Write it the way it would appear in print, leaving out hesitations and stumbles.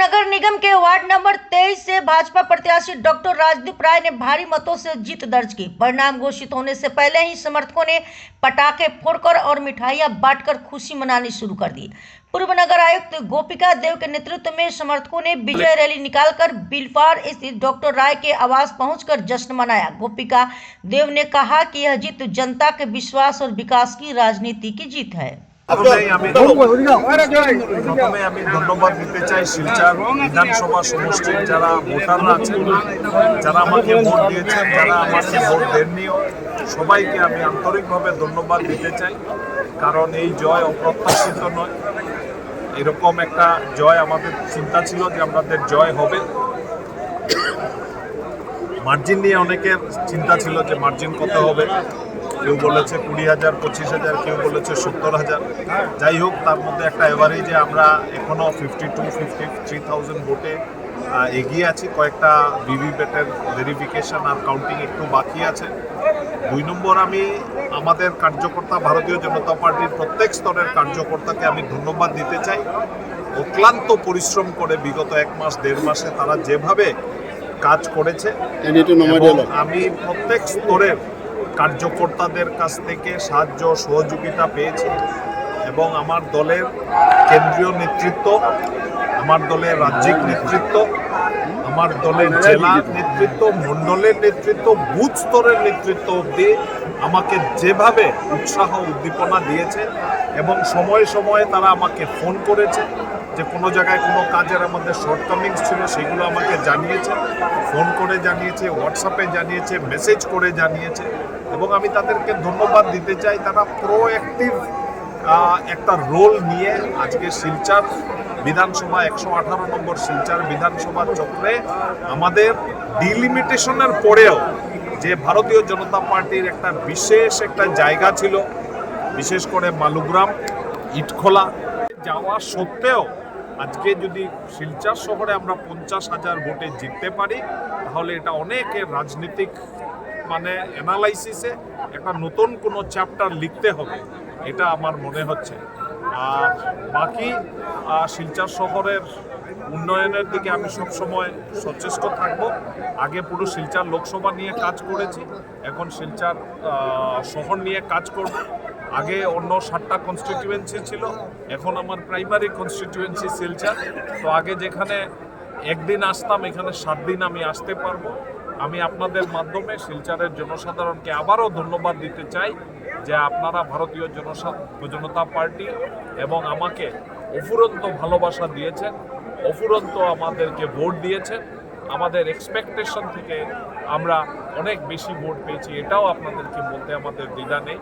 नगर निगम के ward number 23 से भाजपा प्रत्याशी डॉक्टर राजदीप राय ने भारी मतों से जीत दर्ज की। परिणाम घोषित होने से पहले ही समर्थकों ने पटाखे फोड़कर और मिठाइयां बांटकर खुशी मनानी शुरू कर दी। पूर्व नगर आयुक्त गोपिका देव के नेतृत्व में समर्थकों ने विजय रैली निकालकर बिलफार स्थित डॉक्टर राय के आवास पहुंचकर जश्न मनाया। गोपिका देव ने कहा कि यह जीत जनता के विश्वास और विकास की राजनीति की जीत है। প্রথমে আমি ধন্যবাদ দিতে চাই শিলচর বিধানসভা সমষ্টির যারা ভোটাররা আছেন, যারা আমাকে ভোট দিয়েছেন, যারা আমাকে ভোট দেননিও, সবাইকে আমি আন্তরিকভাবে ধন্যবাদ দিতে চাই। কারণ এই জয় অপ্রত্যাশিত নয়, এরকম একটা জয় আমাদের চিন্তা ছিল যে আমাদের জয় হবে। মার্জিন নিয়ে অনেকের চিন্তা ছিল যে মার্জিন কত হবে, কেউ বলেছে 20,000, 25,000, কেউ বলেছে 70,000। যাই হোক, তার মধ্যে একটা এভারেজে আমরা এখনও 52-53,000 ভোটে এগিয়ে আছি। কয়েকটা ভিভিপ্যাটের ভেরিফিকেশন আর কাউন্টিং একটু বাকি আছে। 2 নম্বর, আমি আমাদের কার্যকর্তা ভারতীয় জনতা পার্টির প্রত্যেক স্তরের কার্যকর্তাকে আমি ধন্যবাদ দিতে চাই। অক্লান্ত পরিশ্রম করে বিগত 1 মাস 1.5 মাসে তারা যেভাবে কাজ করেছে, আমি প্রত্যেক স্তরের কার্যকর্তাদের কাছ থেকে সাহায্য সহযোগিতা পেয়েছি এবং আমার দলের কেন্দ্রীয় নেতৃত্ব, আমার দলের রাজ্যিক নেতৃত্ব, আমার দলের জেলা নেতৃত্ব, মণ্ডলের নেতৃত্ব, বুথ স্তরের নেতৃত্ব অবধি আমাকে যেভাবে উৎসাহ উদ্দীপনা দিয়েছে এবং সময়ে সময়ে তারা আমাকে ফোন করেছে যে কোনো জায়গায় কোনো কাজের আমাদের শর্টকামিংস ছিল, সেগুলো আমাকে জানিয়েছে, ফোন করে জানিয়েছে, হোয়াটসঅ্যাপে জানিয়েছে, মেসেজ করে জানিয়েছে এবং আমি তাদেরকে ধন্যবাদ দিতে চাই। তারা প্রোঅ্যাক্টিভ একটা রোল নিয়ে আজকে শিলচর বিধানসভা 118 নম্বর শিলচর বিধানসভা চক্রে আমাদের ডিলিমিটেশনের পরেও যে ভারতীয় জনতা পার্টির একটা বিশেষ একটা জায়গা ছিল, বিশেষ করে মালুগ্রাম, ইটখোলা যাওয়া সত্ত্বেও আজকে যদি শিলচর শহরে আমরা 50,000 ভোটে জিততে পারি, তাহলে এটা অনেকের রাজনীতিক অ্যানালাইসিসে একটা নতুন কোনো চ্যাপ্টার লিখতে হবে, এটা আমার মনে হচ্ছে। আর বাকি শিলচর শহরের উন্নয়নের দিকে আমি সবসময় সচেষ্ট থাকব। আগে পুরো শিলচর লোকসভা নিয়ে কাজ করেছি, এখন শিলচর শহর নিয়ে কাজ করব। আগে অন্য 7টা কনস্টিটিউয়েন্সি ছিল, এখন আমার প্রাইমারি কনস্টিটিউয়েন্সি শিলচর। তো আগে যেখানে একদিন আসতাম, এখানে 7 দিন আমি আসতে পারবো। আমি আপনাদের মাধ্যমে শিলচরের জনসাধারণকে আবারও ধন্যবাদ দিতে চাই যে আপনারা ভারতীয় জনতা পার্টি এবং আমাকে অফুরন্ত ভালোবাসা দিয়েছেন, অফুরন্ত আমাদেরকে ভোট দিয়েছেন। আমাদের এক্সপেকটেশন থেকে আমরা অনেক বেশি ভোট পেয়েছি, এটাও আপনাদেরকে বলতে আমাদের দ্বিধা নেই।